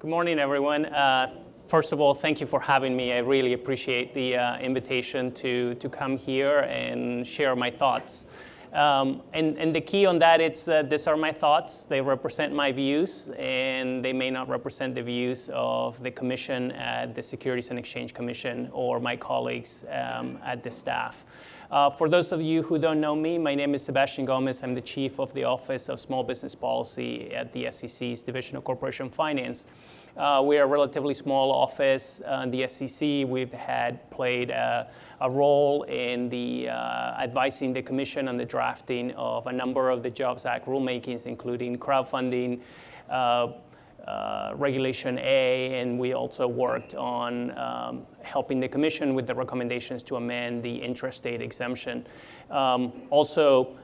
Good morning, everyone. First of all, thank you for having me. I really appreciate the invitation to come here and share my thoughts. And the key on that is these are my thoughts. They represent my views, and they may not represent the views of the Commission at the Securities and Exchange Commission or my colleagues at the staff. For those of you who don't know me, my name is Sebastian. I'm the Chief of the Office of Small Business Policy at the SEC's Division of Corporation Finance. We are a relatively small office in the SEC. We've played a role in the advising the Commission on the drafting of a number of the Jobs Act rulemakings, including crowdfunding, Regulation A, and we also worked on helping the Commission with the recommendations to amend the Intrastate Exemption. Also,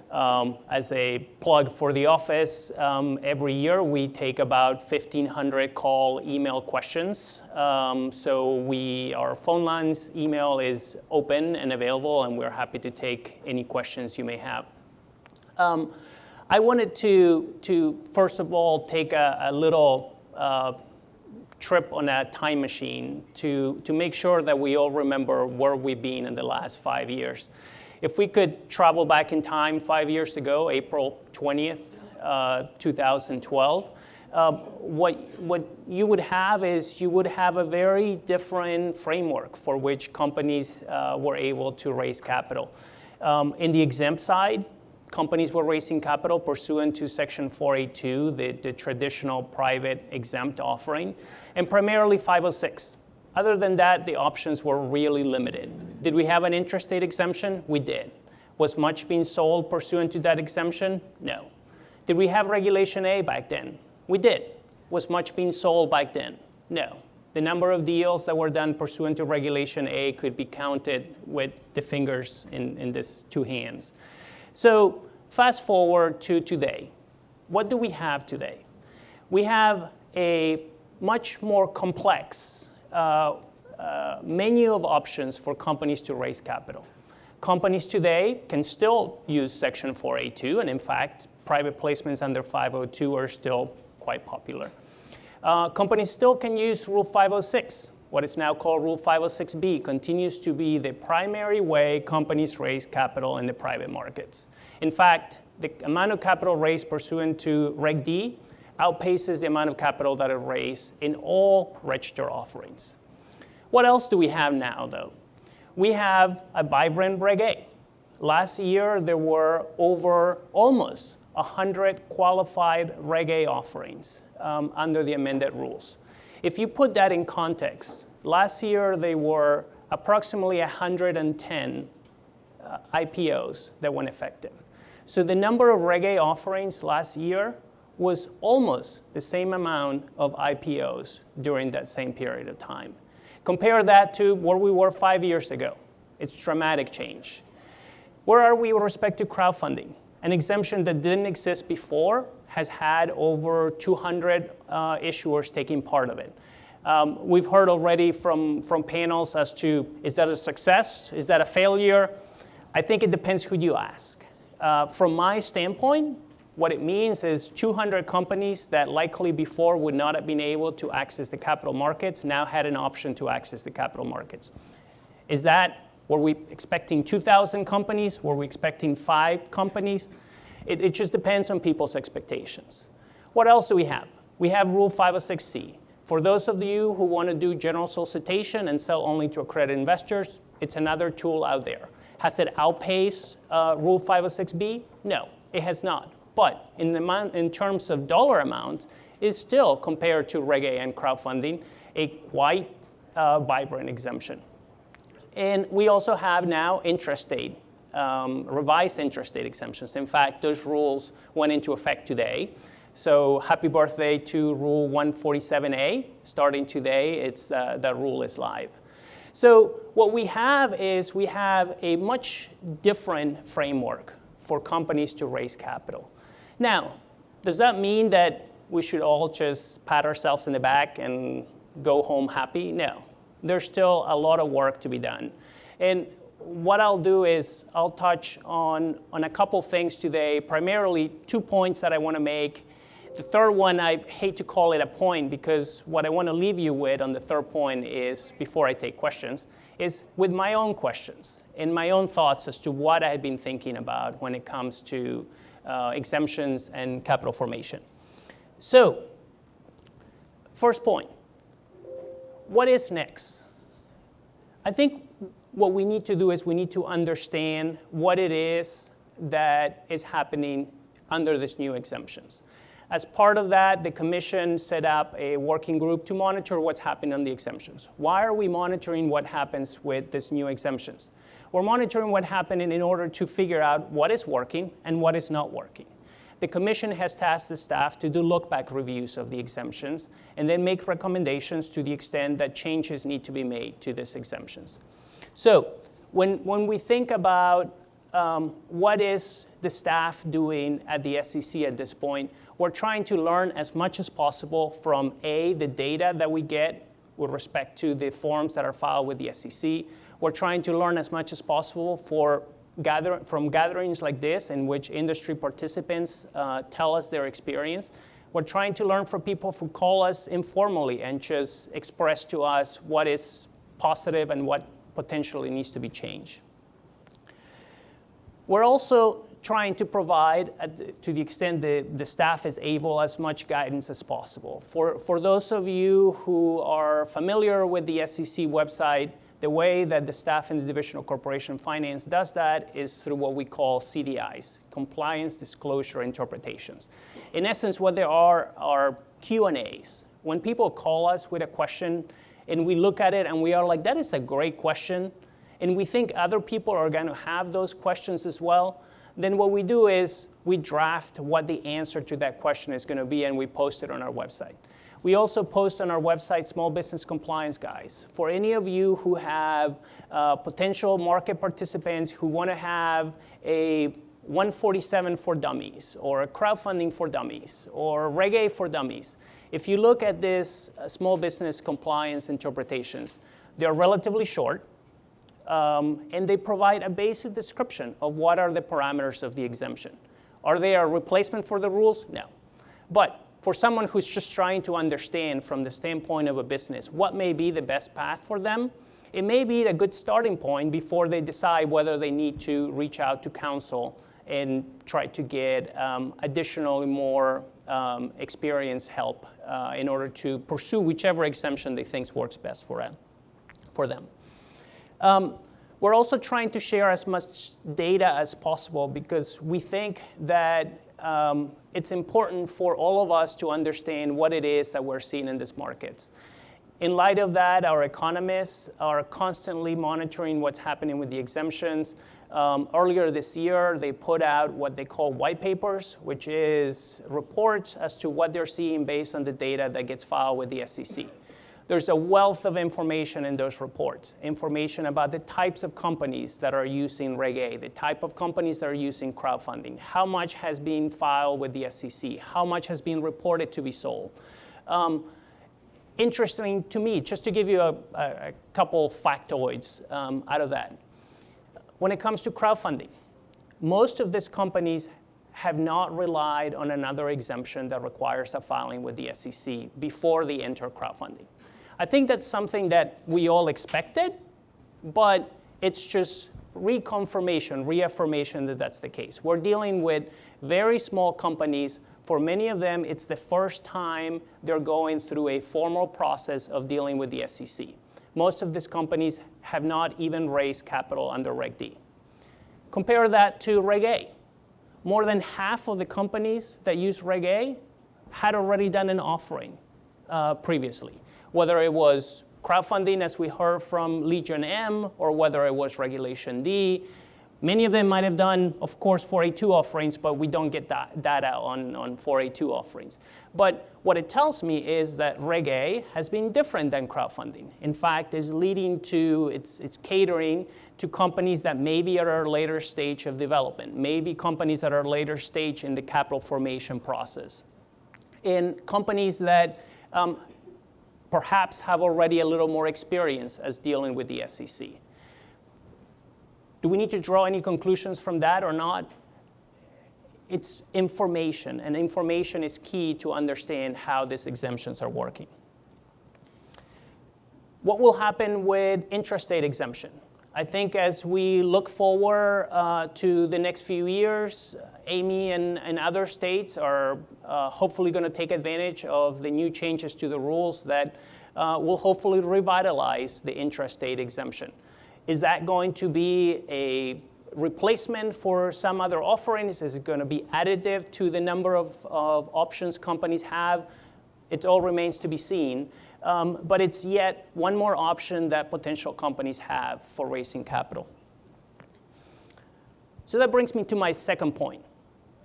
as a plug for the office, every year we take about 1,500 email questions. So our phone lines, email is open and available, and we're happy to take any questions you may have. I wanted to first of all take a little trip on a time machine to make sure that we all remember where we've been in the last 5 years. If we could travel back in time 5 years ago, April 20th, 2012, what you would have is you would have a very different framework for which companies were able to raise capital. In the exempt side, companies were raising capital pursuant to Section 482, the traditional private exempt offering, and primarily 506. Other than that, the options were really limited. Did we have an intrastate exemption? We did. Was much being sold pursuant to that exemption? No. Did we have Regulation A back then? We did. Was much being sold back then? No. The number of deals that were done pursuant to Regulation A could be counted with the fingers in these two hands. So fast forward to today. What do we have today? We have a much more complex menu of options for companies to raise capital. Companies today can still use Section 482, and in fact, private placements under 502 are still quite popular. Companies still can use Rule 506. What is now called Rule 506B continues to be the primary way companies raise capital in the private markets. In fact, the amount of capital raised pursuant to Reg D outpaces the amount of capital that are raised in all registered offerings. What else do we have now, though? We have a vibrant Reg A. Last year, there were over almost 100 qualified Reg A offerings under the amended rules. If you put that in context, last year there were approximately 110 IPOs that went effective. So the number of Reg A offerings last year was almost the same amount of IPOs during that same period of time. Compare that to where we were 5 years ago. It's dramatic change. Where are we with respect to crowdfunding? An exemption that didn't exist before has had over 200 issuers taking part of it. We've heard already from panels as to, is that a success? Is that a failure? I think it depends who you ask. From my standpoint, what it means is 200 companies that likely before would not have been able to access the capital markets now had an option to access the capital markets. Were we expecting 2,000 companies? Were we expecting 5 companies? It just depends on people's expectations. What else do we have? We have Rule 506C. For those of you who want to do general solicitation and sell only to accredited investors, it's another tool out there. Has it outpaced Rule 506B? No, it has not. But in terms of dollar amounts, it's still, compared to Reg A and crowdfunding, a quite vibrant exemption. And we also have now intrastate, revised intrastate exemptions. In fact, those rules went into effect today. So happy birthday to Rule 147A. Starting today, that rule is live. So what we have is we have a much different framework for companies to raise capital. Now, does that mean that we should all just pat ourselves in the back and go home happy? No. There's still a lot of work to be done. And what I'll do is I'll touch on a couple things today, primarily 2 points that I want to make The third one, I hate to call it a point, because what I want to leave you with on the third point is, before I take questions, is with my own questions and my own thoughts as to what I've been thinking about when it comes to exemptions and capital formation. So, first point, what is next? I think what we need to do is we need to understand what it is that is happening under these new exemptions. As part of that, the Commission set up a working group to monitor what's happening on the exemptions. Why are we monitoring what happens with these new exemptions? We're monitoring what happened in order to figure out what is working and what is not working. The Commission has tasked the staff to do look-back reviews of the exemptions and then make recommendations to the extent that changes need to be made to these exemptions. So when we think about what is the staff doing at the SEC at this point, we're trying to learn as much as possible from the data that we get with respect to the forms that are filed with the SEC. We're trying to learn as much as possible from gatherings like this, in which industry participants tell us their experience. We're trying to learn from people who call us informally and just express to us what is positive and what potentially needs to be changed. We're also trying to provide, to the extent the staff is able, as much guidance as possible. For those of you who are familiar with the SEC website, the way that the staff in the Division of Corporation Finance does that is through what we call CDIs, Compliance Disclosure Interpretations. In essence, what there are Q&As. When people call us with a question and we look at it and we are like, that is a great question, and we think other people are going to have those questions as well, then what we do is we draft what the answer to that question is going to be, and we post it on our website. We also post on our website small business compliance guides. For any of you who have potential market participants who want to have a 147 for dummies, or a crowdfunding for dummies, or Reg A for dummies, if you look at this small business compliance interpretations, they're relatively short. And they provide a basic description of what are the parameters of the exemption. Are they a replacement for the rules? No. But for someone who's just trying to understand from the standpoint of a business what may be the best path for them, it may be a good starting point before they decide whether they need to reach out to counsel and try to get additionally more experienced help in order to pursue whichever exemption they think works best for them. We're also trying to share as much data as possible, because we think that it's important for all of us to understand what it is that we're seeing in these markets. In light of that, our economists are constantly monitoring what's happening with the exemptions. Earlier this year, they put out what they call white papers, which is reports as to what they're seeing based on the data that gets filed with the SEC. There's a wealth of information in those reports, information about the types of companies that are using Reg A, the type of companies that are using crowdfunding, how much has been filed with the SEC, how much has been reported to be sold. Interesting to me, just to give you a couple factoids out of that. When it comes to crowdfunding, most of these companies have not relied on another exemption that requires a filing with the SEC before they enter crowdfunding. I think that's something that we all expected, but it's just reaffirmation that that's the case. We're dealing with very small companies. For many of them, it's the first time they're going through a formal process of dealing with the SEC. Most of these companies have not even raised capital under Reg D. Compare that to Reg A. More than half of the companies that use Reg A had already done an offering previously, whether it was crowdfunding, as we heard from Legion M, or whether it was Regulation D. Many of them might have done, of course, 482 offerings, but we don't get that data on 482 offerings. But what it tells me is that Reg A has been different than crowdfunding. In fact, it's leading to, it's catering to companies that maybe are at a later stage of development, maybe companies that are later stage in the capital formation process, and companies that perhaps have already a little more experience as dealing with the SEC. Do we need to draw any conclusions from that or not? it's information, and information is key to understand how these exemptions are working. What will happen with intrastate exemption? I think as we look forward to the next few years, Amy and other states are hopefully going to take advantage of the new changes to the rules that will hopefully revitalize the intrastate exemption. Is that going to be a replacement for some other offerings? Is it going to be additive to the number of options companies have? It all remains to be seen. But it's yet one more option that potential companies have for raising capital. So that brings me to my second point,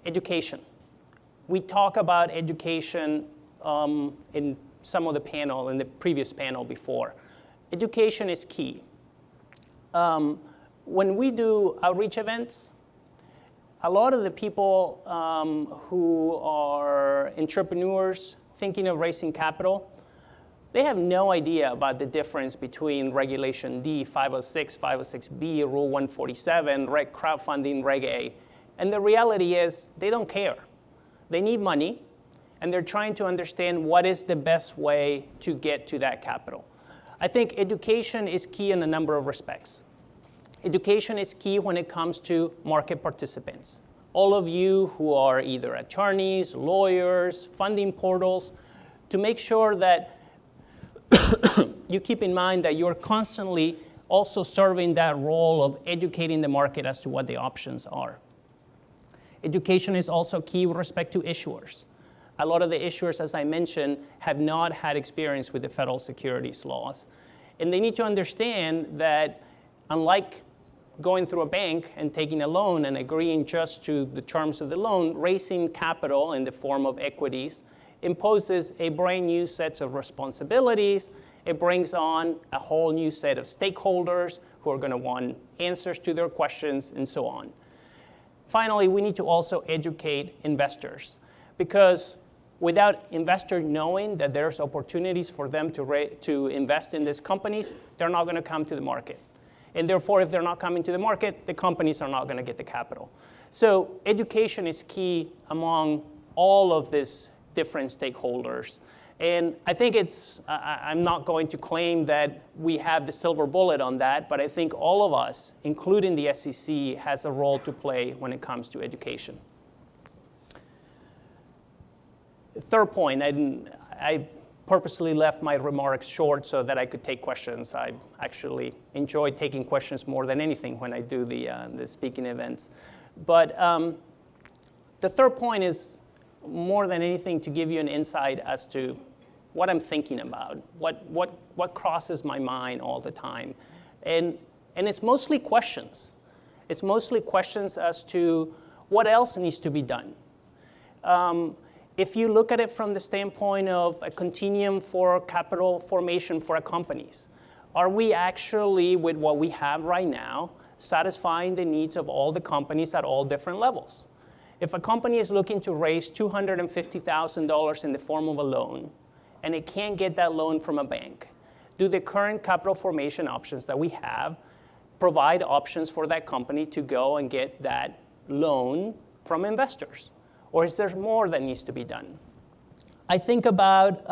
education. We talk about education in some of the panel, in the previous panel before. Education is key. When we do outreach events, a lot of the people who are entrepreneurs thinking of raising capital, they have no idea about the difference between Regulation D, 506, 506B, Rule 147, Reg crowdfunding, Reg A. And the reality is they don't care. They need money, and they're trying to understand what is the best way to get to that capital. I think education is key in a number of respects. Education is key when it comes to market participants. All of you who are either attorneys, lawyers, funding portals, to make sure that you keep in mind that you're constantly also serving that role of educating the market as to what the options are. Education is also key with respect to issuers. A lot of the issuers, as I mentioned, have not had experience with the federal securities laws. And they need to understand that unlike going through a bank and taking a loan and agreeing just to the terms of the loan, raising capital in the form of equities imposes a brand new set of responsibilities. It brings on a whole new set of stakeholders who are going to want answers to their questions and so on. Finally, we need to also educate investors, because without investors knowing that there's opportunities for them to invest in these companies, they're not going to come to the market. And therefore, if they're not coming to the market, the companies are not going to get the capital. So education is key among all of these different stakeholders. And I think I'm not going to claim that we have the silver bullet on that, but I think all of us, including the SEC, has a role to play when it comes to education. Third point, I purposely left my remarks short so that I could take questions. I actually enjoy taking questions more than anything when I do the speaking events. But the third point is more than anything to give you an insight as to what I'm thinking about, what crosses my mind all the time. And it's mostly questions. It's mostly questions as to what else needs to be done. If you look at it from the standpoint of a continuum for capital formation for companies, are we actually, with what we have right now, satisfying the needs of all the companies at all different levels? If a company is looking to raise $250,000 in the form of a loan, and it can't get that loan from a bank, do the current capital formation options that we have provide options for that company to go and get that loan from investors? Or is there more that needs to be done? I think about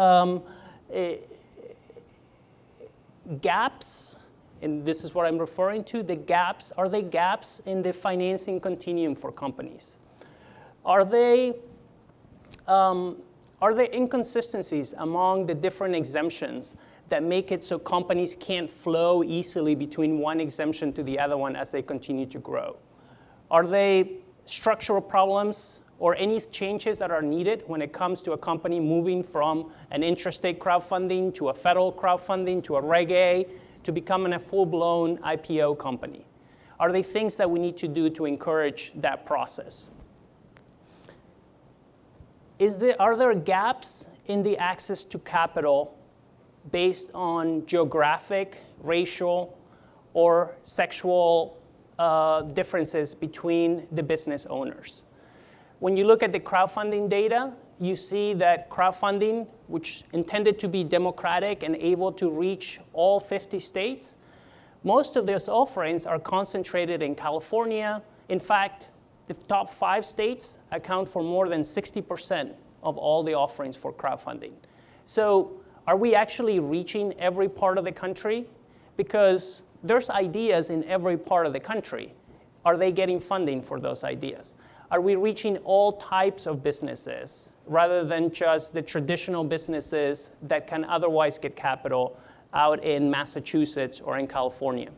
gaps, and this is what I'm referring to. The gaps, are they gaps in the financing continuum for companies? Are there inconsistencies among the different exemptions that make it so companies can't flow easily between one exemption to the other one as they continue to grow? Are they structural problems or any changes that are needed when it comes to a company moving from an intrastate crowdfunding to a federal crowdfunding to a Reg A to becoming a full-blown IPO company? Are they things that we need to do to encourage that process? Are there gaps in the access to capital based on geographic, racial, or sexual differences between the business owners? When you look at the crowdfunding data, you see that crowdfunding, which intended to be democratic and able to reach all 50 states, most of those offerings are concentrated in California. In fact, the top 5 states account for more than 60% of all the offerings for crowdfunding. So are we actually reaching every part of the country? Because there's ideas in every part of the country. Are they getting funding for those ideas? Are we reaching all types of businesses rather than just the traditional businesses that can otherwise get capital out in Massachusetts or in California?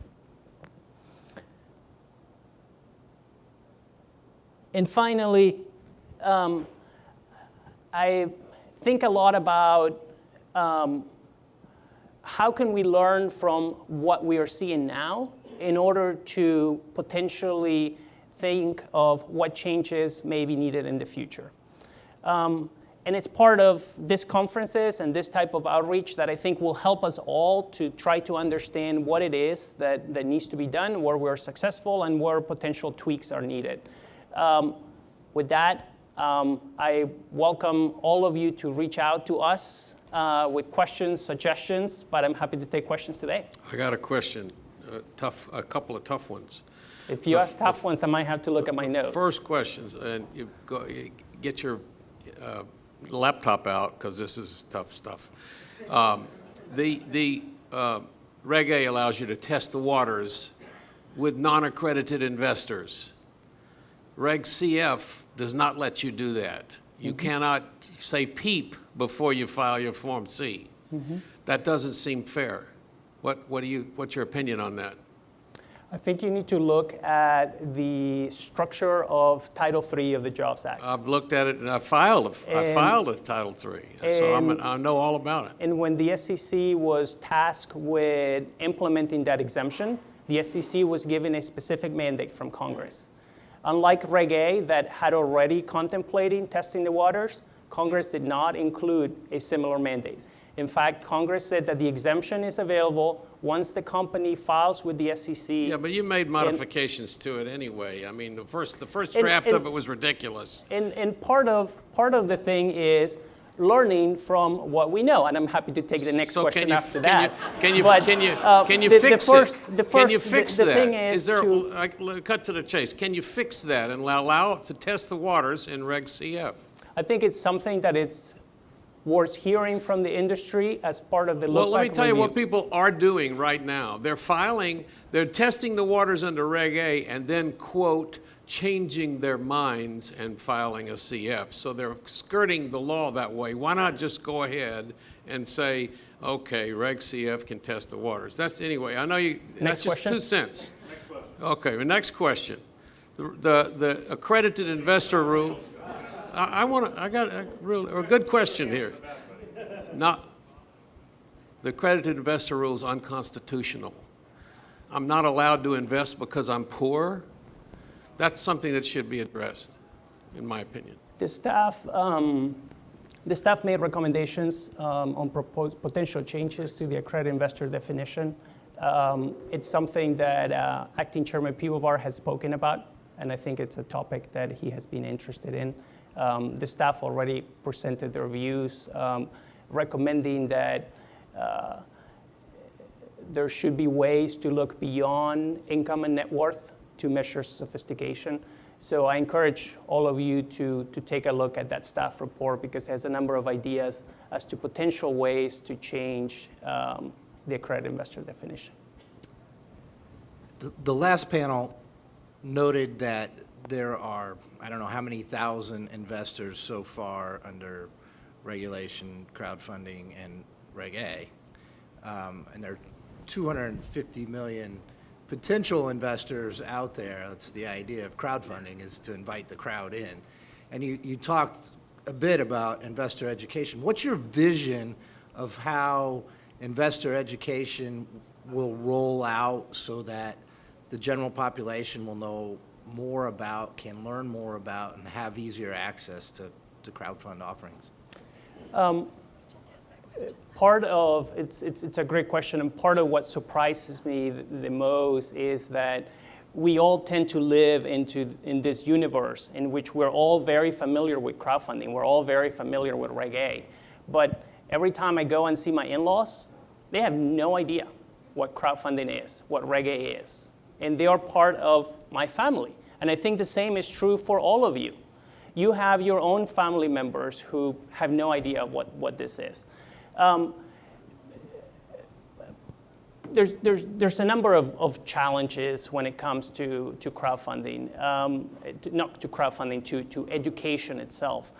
And finally, I think a lot about how can we learn from what we are seeing now in order to potentially think of what changes may be needed in the future. And it's part of these conferences and this type of outreach that I think will help us all to try to understand what it is that needs to be done, where we're successful, and where potential tweaks are needed. With that, I welcome all of you to reach out to us with questions, suggestions, but I'm happy to take questions today. I got a question, a couple of tough ones. If you ask tough ones, I might have to look at my notes. First questions, and you get your laptop out because this is tough stuff. The Reg A allows you to test the waters with non-accredited investors. Reg CF does not let you do that. You cannot say peep before you file your Form C. That doesn't seem fair. What's your opinion on that? I think you need to look at the structure of Title III of the Jobs Act. I've looked at it and I filed a Title III, so I know all about it. And when the SEC was tasked with implementing that exemption, the SEC was given a specific mandate from Congress. Unlike Reg A that had already contemplated testing the waters, Congress did not include a similar mandate. In fact, Congress said that the exemption is available once the company files with the SEC. Yeah, but you made modifications to it anyway. I mean, the first draft of it was ridiculous. And part of the thing is learning from what we know, and I'm happy to take the next question after that. Can you fix it? Can you fix that? The thing is cut to the chase. Can you fix that and allow it to test the waters in Reg CF? I think it's something that it's worth hearing from the industry as part of the look-back review. Well, let me tell you what people are doing right now. They're testing the waters under Reg A and then, quote, changing their minds and filing a CF. So they're skirting the law that way. Why not just go ahead and say, okay, Reg CF can test the waters? That's I know you. That's just 2 cents. Next question. Okay, the next question. The accredited investor rule. I got a good question here. The accredited investor rule is unconstitutional. I'm not allowed to invest because I'm poor. That's something that should be addressed, in my opinion. The staff made recommendations on proposed potential changes to the accredited investor definition. It's something that Acting Chairman Pivovar has spoken about, and I think it's a topic that he has been interested in. The staff already presented their views, recommending that there should be ways to look beyond income and net worth to measure sophistication. So I encourage all of you to take a look at that staff report because it has a number of ideas as to potential ways to change the accredited investor definition. The last panel noted that there are, I don't know how many thousand investors so far under regulation, crowdfunding, and Reg A. And there are 250 million potential investors out there. That's the idea of crowdfunding, is to invite the crowd in. And you talked a bit about investor education. What's your vision of how investor education will roll out so that the general population will know more about, can learn more about, and have easier access to crowdfund offerings? It's a great question, and part of what surprises me the most is that we all tend to live in this universe in which we're all very familiar with crowdfunding. We're all very familiar with Reg A. But every time I go and see my in-laws, they have no idea what crowdfunding is, what Reg A is. And they are part of my family. And I think the same is true for all of you. You have your own family members who have no idea what this is. There's a number of challenges when it comes to crowdfunding, not to crowdfunding, to education itself.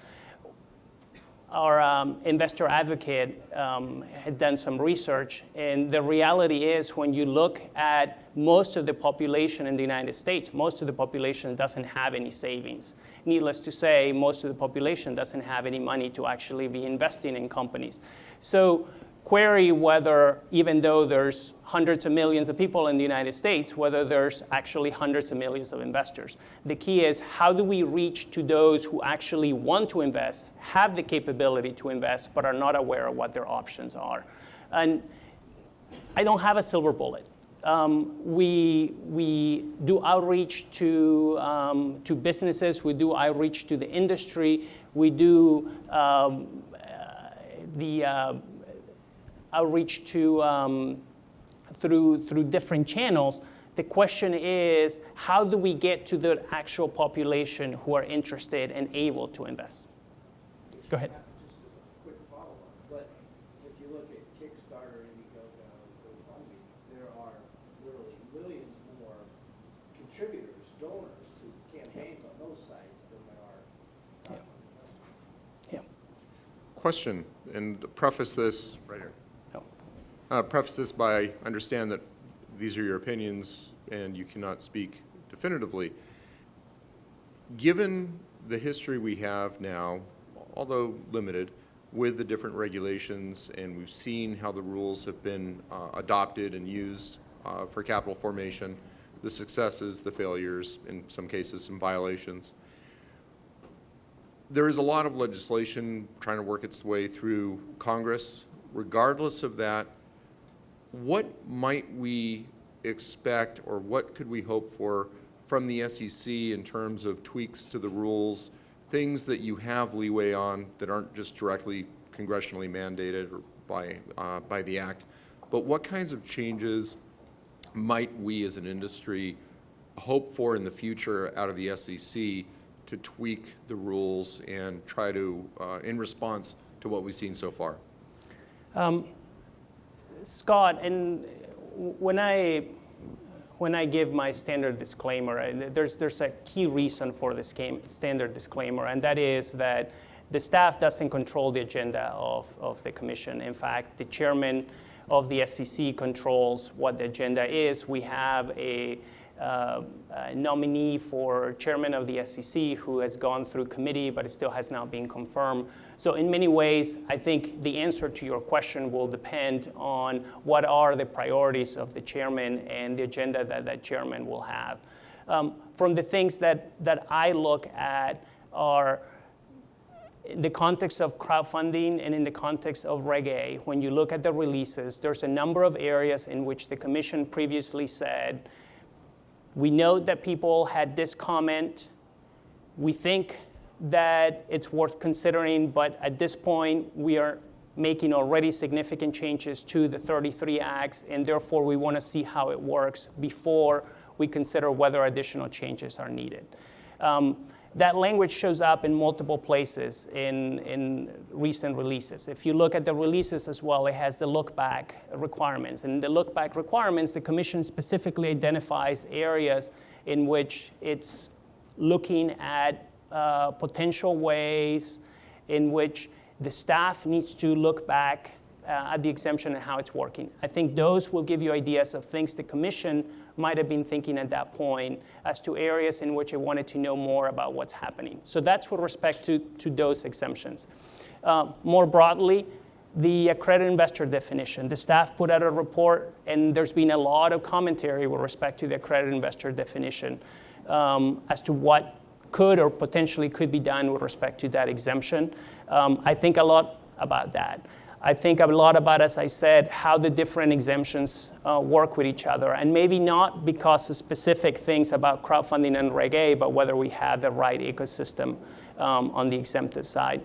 Our investor advocate had done some research, and the reality is when you look at most of the population in the United States, most of the population doesn't have any savings. Needless to say, most of the population doesn't have any money to actually be investing in companies. So query whether, even though there's hundreds of millions of people in the United States, whether there's actually hundreds of millions of investors. The key is, how do we reach to those who actually want to invest, have the capability to invest, but are not aware of what their options are? And I don't have a silver bullet. We do outreach to businesses, we do outreach to the industry, we do outreach to through different channels. The question is, how do we get to the actual population who are interested and able to invest? Go ahead. Just as a quick follow-up, but if you look at Kickstarter, Indiegogo, GoFundMe, there are literally millions more contributors, donors to campaigns on those sites than there are crowdfunding. Yeah. Question, and preface this right here. Preface this by, I understand that these are your opinions and you cannot speak definitively. Given the history we have now, although limited, with the different regulations, and we've seen how the rules have been adopted and used for capital formation, the successes, the failures, in some cases some violations. There is a lot of legislation trying to work its way through Congress. Regardless of that, what might we expect, or what could we hope for from the SEC in terms of tweaks to the rules, things that you have leeway on that aren't just directly congressionally mandated or by the act, but what kinds of changes might we as an industry hope for in the future out of the SEC to tweak the rules and try to, in response to what we've seen so far? Scott, and when I give my standard disclaimer, there's a key reason for this standard disclaimer, and that is that the staff doesn't control the agenda of the commission. In fact, the chairman of the SEC controls what the agenda is. We have a nominee for chairman of the SEC who has gone through committee, but it still has not been confirmed. So in many ways, I think the answer to your question will depend on what are the priorities of the chairman and the agenda that that chairman will have. From the things that I look at are in the context of crowdfunding and in the context of Reg A. When you look at the releases, there's a number of areas in which the commission previously said, we note that people had this comment. We think that it's worth considering, but at this point, we are making already significant changes to the 33 acts, and therefore we want to see how it works before we consider whether additional changes are needed. That language shows up in multiple places in recent releases. If you look at the releases as well, it has the look-back requirements. And the look-back requirements, the commission specifically identifies areas in which it's looking at potential ways in which the staff needs to look back at the exemption and how it's working. I think those will give you ideas of things the commission might have been thinking at that point as to areas in which it wanted to know more about what's happening. So that's with respect to those exemptions. More broadly, the accredited investor definition. The staff put out a report, and there's been a lot of commentary with respect to the accredited investor definition as to what could or potentially could be done with respect to that exemption. I think a lot about that. I think a lot about, as I said, how the different exemptions work with each other, and maybe not because of specific things about crowdfunding and Reg A, but whether we have the right ecosystem on the exempted side.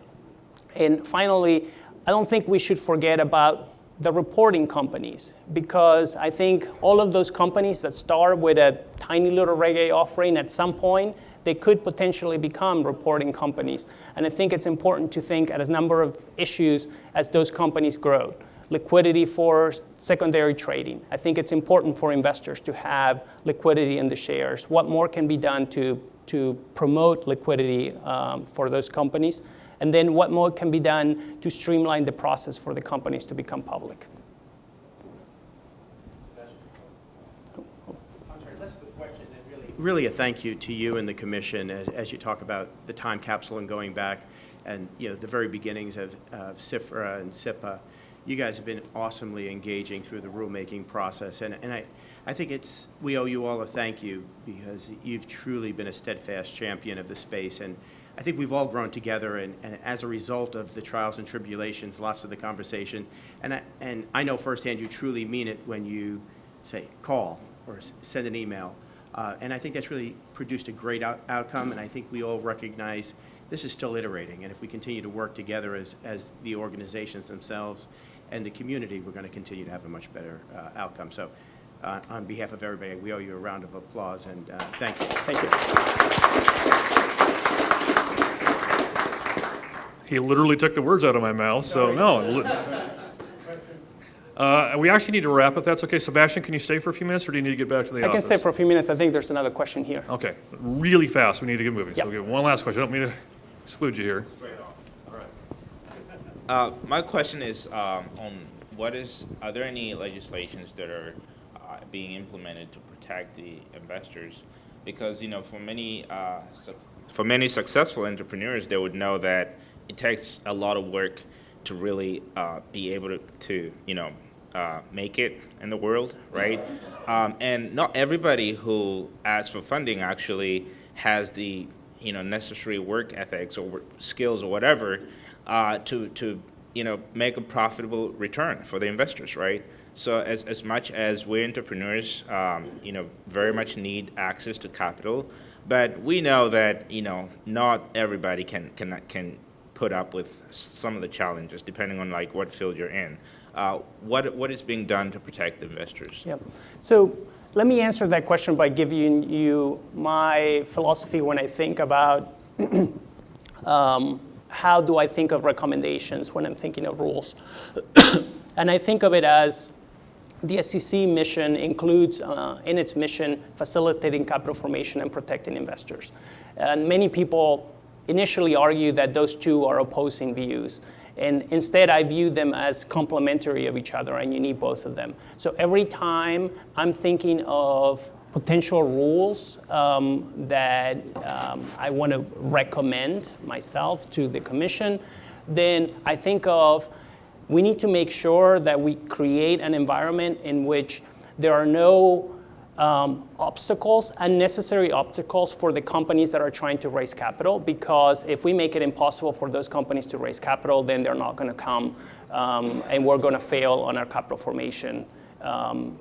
And finally, I don't think we should forget about the reporting companies, because I think all of those companies that start with a tiny little Reg A offering, at some point, they could potentially become reporting companies. And I think it's important to think at a number of issues as those companies grow. Liquidity for secondary trading. I think it's important for investors to have liquidity in the shares. What more can be done to promote liquidity for those companies? And then what more can be done to streamline the process for the companies to become public? I'm sorry, less of a question than really a thank you to you and the commission as you talk about the time capsule and going back and the very beginnings of CFRA and CIPA. You guys have been awesomely engaging through the rulemaking process, and I think we owe you all a thank you because you've truly been a steadfast champion of the space, and I think we've all grown together, and as a result of the trials and tribulations, lots of the conversation, and I know firsthand you truly mean it when you say call or send an email, and I think that's really produced a great outcome, and I think we all recognize this is still iterating, and if we continue to work together as the organizations themselves and the community, we're going to continue to have a much better outcome. So on behalf of everybody, we owe you a round of applause, and thank you. Thank you. He literally took the words out of my mouth, so no. We actually need to wrap if that's okay. Sebastian, can you stay for a few minutes, or do you need to get back to the office? I can stay for a few minutes. I think there's another question here. Okay, really fast. We need to get moving. Yep. So we'll get one last question. I don't mean to exclude you here. My question is are there any legislations that are being implemented to protect the investors? Because for many successful entrepreneurs, they would know that it takes a lot of work to really be able to make it in the world, right? And not everybody who asks for funding actually has the necessary work ethics or skills or whatever to make a profitable return for the investors, right? So as much as we're entrepreneurs, very much need access to capital, but we know that not everybody can put up with some of the challenges depending on what field you're in. What is being done to protect the investors? Yeah. So let me answer that question by giving you my philosophy when I think about how do I think of recommendations when I'm thinking of rules. And I think of it as the SEC mission includes in its mission facilitating capital formation and protecting investors. And many people initially argue that those two are opposing views. And instead, I view them as complementary of each other, and you need both of them. So every time I'm thinking of potential rules that I want to recommend myself to the commission, then I think of we need to make sure that we create an environment in which there are no unnecessary obstacles for the companies that are trying to raise capital, because if we make it impossible for those companies to raise capital, then they're not going to come and we're going to fail on our capital formation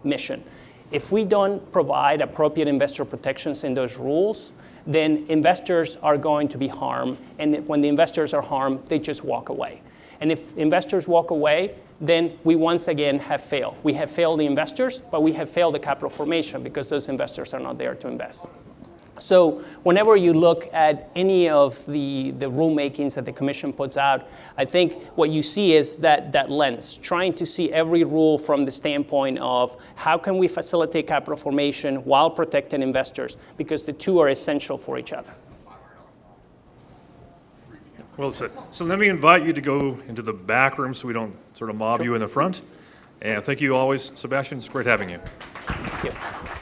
mission. If we don't provide appropriate investor protections in those rules, then investors are going to be harmed, and when the investors are harmed, they just walk away. And if investors walk away, then we once again have failed. We have failed the investors, but we have failed the capital formation because those investors are not there to invest. So whenever you look at any of the rulemakings that the commission puts out, I think what you see is that lens, trying to see every rule from the standpoint of how can we facilitate capital formation while protecting investors, because the two are essential for each other. Well said. So let me invite you to go into the back room so we don't sort of mob you in the front. And thank you always, Sebastian. It's great having you. Thank you.